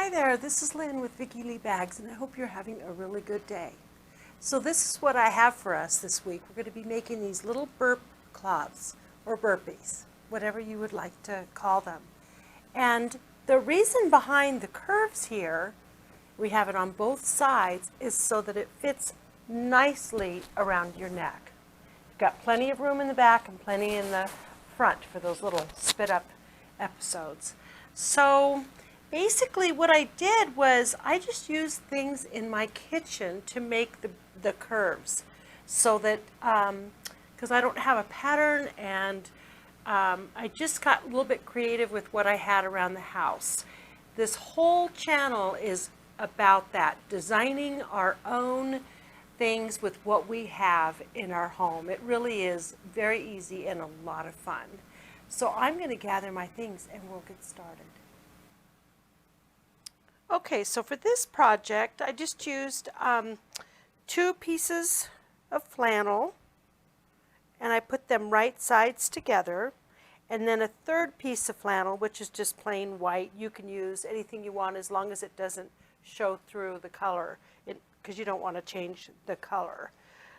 Hi there, this is Lynne with Vicki Bags, and I hope you're having a really good day. So this is what I have for us this week. We're going to be making these little burp cloths, or burpees, whatever you would like to call them. And the reason behind the curves here, we have it on both sides, is so that it fits nicely around your neck. You've got plenty of room in the back and plenty in the front for those little spit up episodes. So basically what I did was I just used things in my kitchen to make the curves, so that because I don't have a pattern, and I just got a little bit creative with what I had around the house. This whole channel is about that, designing our own things with what we have in our home. It really is very easy and a lot of fun. So I'm going to gather my things and we'll get started. Okay, so for this project I just used 2 pieces of flannel, and I put them right sides together, and then a 3rd piece of flannel, which is just plain white. You can use anything you want as long as it doesn't show through the color, because you don't want to change the color.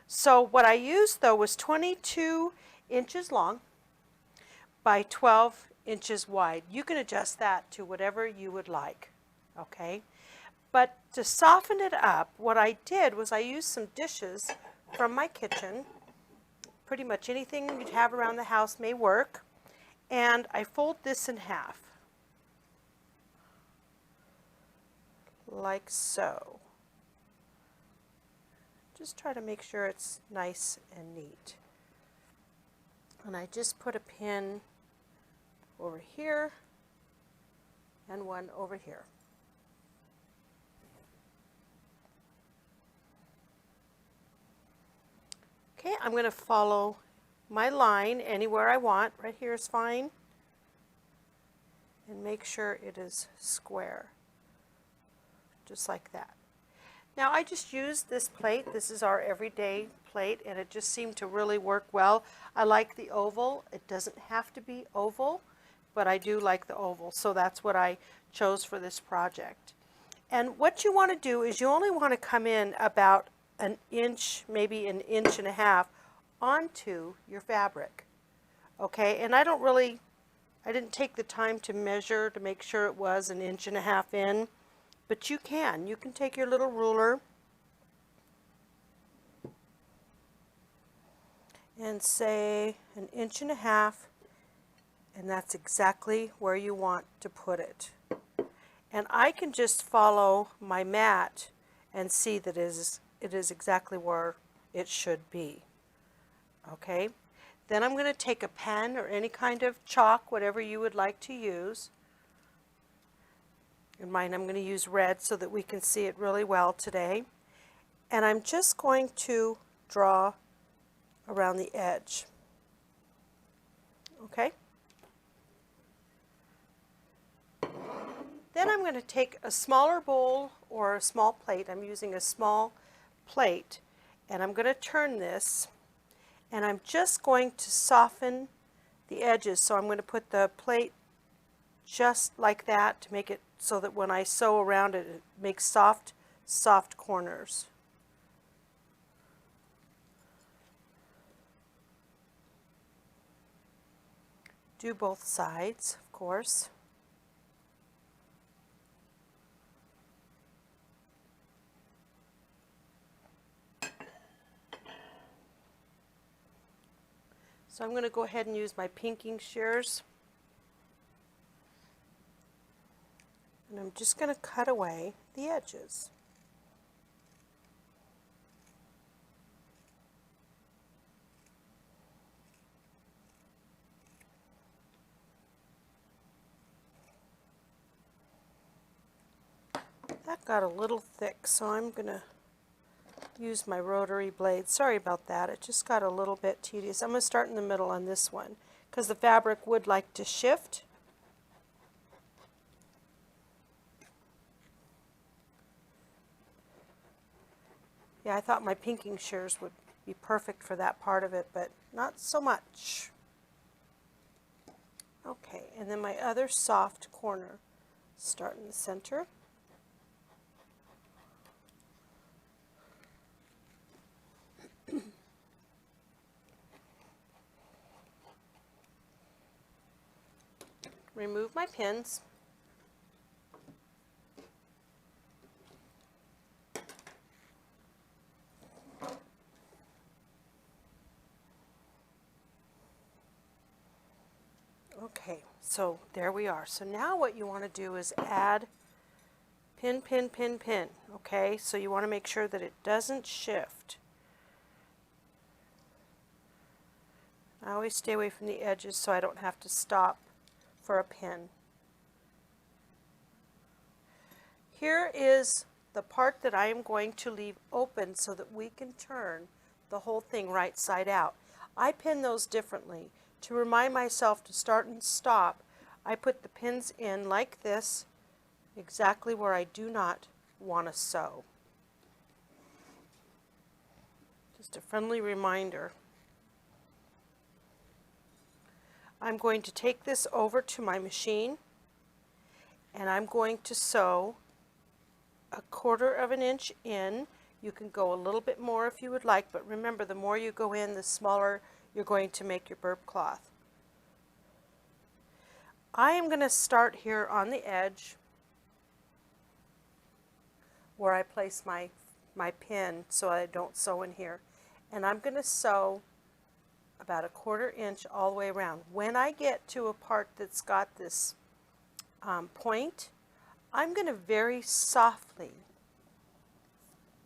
So what I used though was 22 inches long by 12 inches wide. You can adjust that to whatever you would like, okay? But to soften it up, what I did was I used some dishes from my kitchen. Pretty much anything you'd have around the house may work. And I fold this in half, like so. Just try to make sure it's nice and neat. And I just put a pin over here and one over here. Okay, I'm going to follow my line anywhere I want. Right here is fine. And make sure it is square, just like that. Now I just used this plate. This is our everyday plate, and it just seemed to really work well. I like the oval. It doesn't have to be oval, but I do like the oval, so that's what I chose for this project. And what you want to do is you only want to come in about an inch, maybe an inch and a half onto your fabric. Okay, and I didn't take the time to measure to make sure it was an inch and a half in. But you can take your little ruler and say an inch and a half, and that's exactly where you want to put it. And I can just follow my mat and see that it is exactly where it should be. Okay? Then I'm going to take a pen or any kind of chalk, whatever you would like to use. In mine, I'm going to use red so that we can see it really well today. And I'm just going to draw around the edge. Okay? Then I'm going to take a smaller bowl or a small plate. I'm using a small plate, and I'm going to turn this, and I'm just going to soften the edges. So I'm going to put the plate just like that to make it so that when I sew around it, it makes soft corners. Do both sides, of course. So I'm going to go ahead and use my pinking shears. And I'm just going to cut away the edges. That got a little thick, so I'm going to use my rotary blade. Sorry about that, it just got a little bit tedious. I'm going to start in the middle on this one because the fabric would like to shift. Yeah, I thought my pinking shears would be perfect for that part of it, but not so much. Okay, and then my other soft corner, start in the center. remove my pins. Okay, so there we are. So now what you want to do is add pin, pin, pin, pin. Okay, so you want to make sure that it doesn't shift. I always stay away from the edges so I don't have to stop for a pin. Here is the part that I am going to leave open so that we can turn the whole thing right side out. I pin those differently. To remind myself to start and stop, I put the pins in like this, exactly where I do not want to sew. Just a friendly reminder. I'm going to take this over to my machine and I'm going to sew 1/4 of an inch in. You can go a little bit more if you would like, but remember, the more you go in, the smaller you're going to make your burp cloth. I am going to start here on the edge where I place my pin so I don't sew in here. And I'm going to sew about 1/4 inch all the way around. When I get to a part that's got this point, I'm going to very softly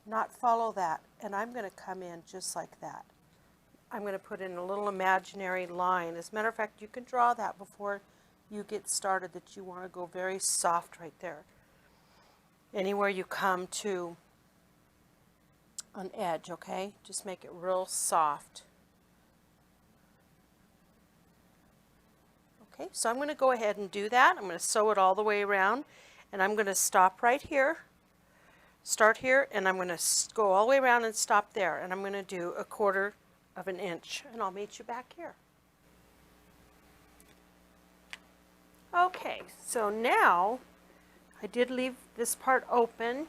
not follow that, and I'm going to come in just like that. I'm going to put in a little imaginary line. As a matter of fact, you can draw that before you get started, that you want to go very soft right there. Anywhere you come to an edge, okay? Just make it real soft. Okay, so I'm going to go ahead and do that. I'm going to sew it all the way around, and I'm going to stop right here, start here, and I'm going to go all the way around and stop there, and I'm going to do 1/4 of an inch, and I'll meet you back here. Okay, so now I did leave this part open.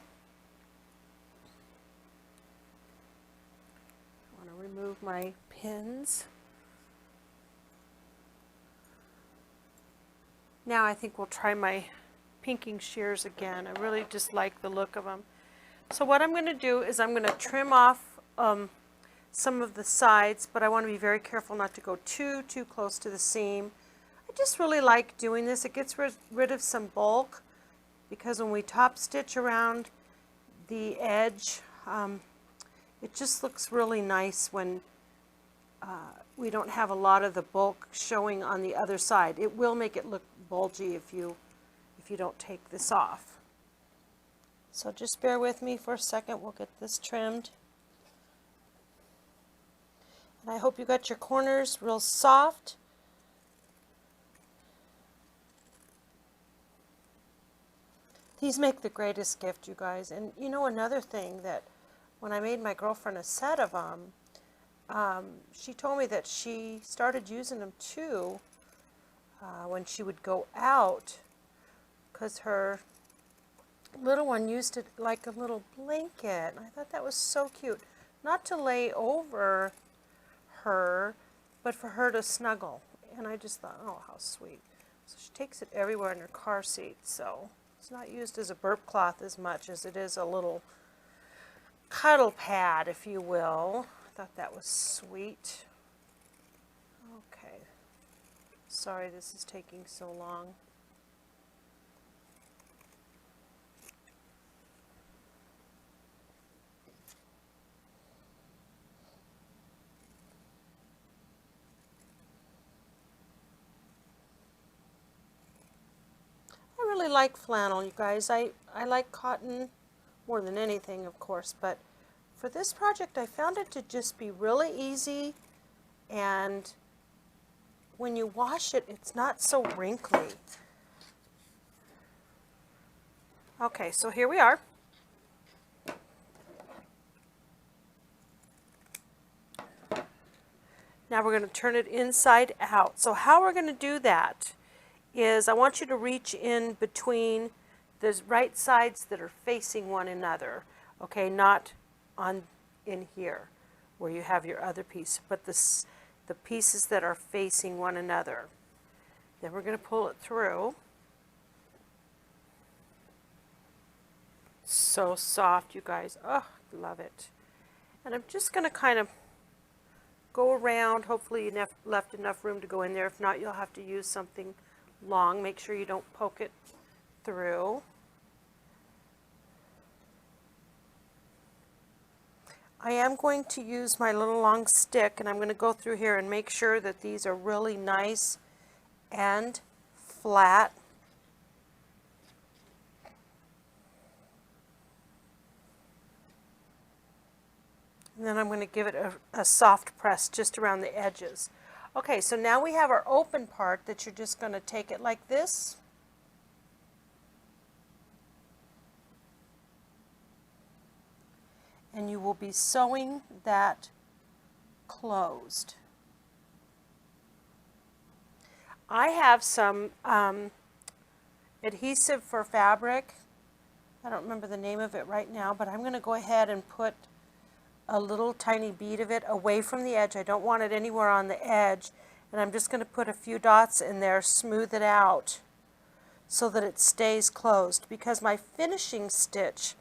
I want to remove my pins. Now I think we'll try my pinking shears again. I really just like the look of them. So what I'm going to do is I'm going to trim off some of the sides, but I want to be very careful not to go too close to the seam. I just really like doing this. It gets rid of some bulk, because when we top stitch around the edge, it just looks really nice when we don't have a lot of the bulk showing on the other side. It will make it look bulgy if you don't take this off. So just bear with me for a second. We'll get this trimmed. And I hope you got your corners real soft. These make the greatest gift, you guys. And you know, another thing, that when I made my girlfriend a set of them, she told me that she started using them too when she would go out, because her little one used it like a little blanket. And I thought that was so cute. Not to lay over her, but for her to snuggle. And I just thought, oh, how sweet. So she takes it everywhere in her car seat. So it's not used as a burp cloth as much as it is a little cuddle pad, if you will. I thought that was sweet. Okay. Sorry this is taking so long. I really like flannel, you guys. I like cotton more than anything, of course, but for this project I found it to just be really easy, and when you wash it, it's not so wrinkly. Okay, so here we are. Now we're going to turn it inside out. So how we're going to do that is, I want you to reach in between the right sides that are facing one another. Okay, not on in here where you have your other piece, but the pieces that are facing one another. Then we're going to pull it through. So soft, you guys. Oh, love it. And I'm just going to kind of go around. Hopefully you left enough room to go in there. If not, you'll have to use something long. Make sure you don't poke it through. I am going to use my little long stick, and I'm going to go through here and make sure that these are really nice and flat. And then I'm going to give it a soft press just around the edges. Okay, so now we have our open part that you're just going to take it like this. And you will be sewing that closed. I have some adhesive for fabric. I don't remember the name of it right now, but I'm going to go ahead and put a little tiny bead of it away from the edge. I don't want it anywhere on the edge, and I'm just going to put a few dots in there, smooth it out so that it stays closed, because my finishing stitch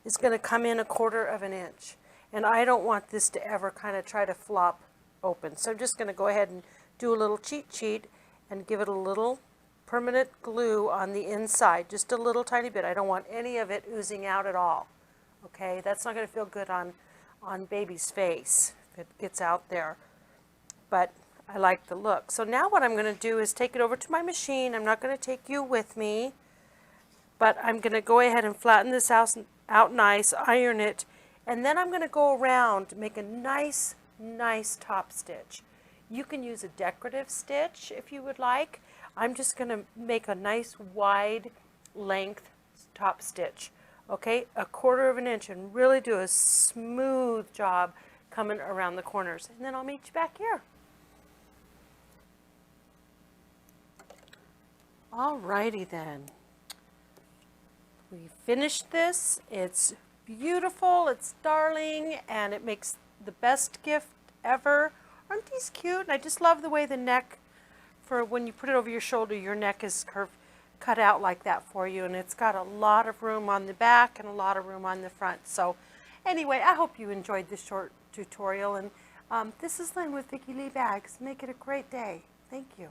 is going to come in 1/4 of an inch, and I don't want this to ever kind of try to flop open. So I'm just going to go ahead and do a little cheat sheet and give it a little permanent glue on the inside, just a little tiny bit. I don't want any of it oozing out at all. Okay, that's not going to feel good on baby's face if it gets out there, but I like the look. So now what I'm going to do is take it over to my machine. I'm not going to take you with me, but I'm going to go ahead and flatten this out nice, iron it, and then I'm going to go around, make a nice top stitch. You can use a decorative stitch if you would like. I'm just going to make a nice wide length top stitch. Okay, 1/4 of an inch, and really do a smooth job coming around the corners. And then I'll meet you back here. Alrighty then. We finished this. It's beautiful, it's darling, and it makes the best gift ever. Aren't these cute? And I just love the way the neck, for when you put it over your shoulder, your neck is cut out like that for you, and it's got a lot of room on the back and a lot of room on the front. So anyway, I hope you enjoyed this short tutorial, and this is Lynne with Vicki Lee Bags. Make it a great day. Thank you.